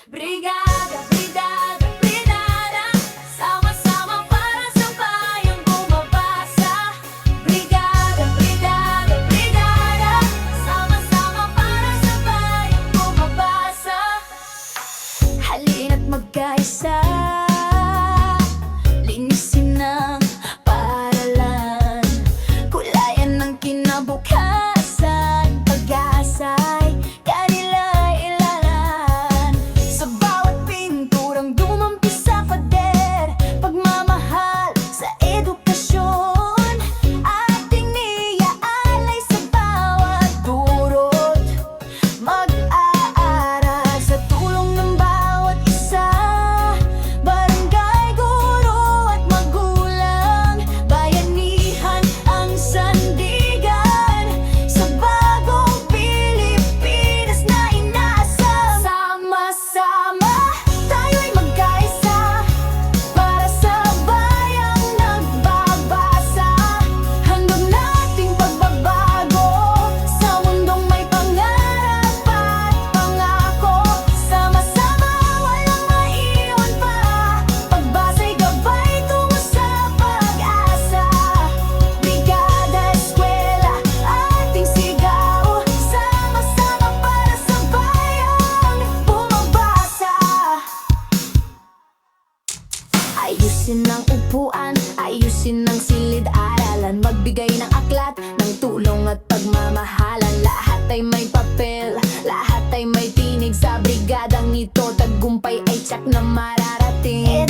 Brigada, brigada, brigada, sama-sama para sa bayang bumabasa. Brigada, brigada, brigada, sama-sama para sa bayang bumabasa. Halina't magkaisa, linisin ng paaralan, kulayan ng kinabukasan, pag-asa'y kanila'y ilalan. Sa bawat pinturang dumampi sa pader, pagmamahal sa edukasyon, ating niaalay sa bawat durot. Mag-aaral sa tulong ng bawat isa, barangay, guro at magulang, bayanihan ang sandigan sa bagong Pilipinas na inaasam. Sama-sama tayo'y magkaisa para sa bayang nagbabasa. Handog nating pagbabago sa mundong may pangarap at pangako. Sama-sama walang maiwan pa, pagbasa'y gabay tungo sa pag-asa. Brigada, eskwela, ating sigaw, sama-sama para sa bayang bumabasa. Ayusin ang upuan, ayusin ang silid-aralan, magbigay ng aklat, ng tulong at pagmamahalan. Lahat ay may papel, lahat ay may tinig. Sa brigadang ito, tagumpay ay tiyak na mararating.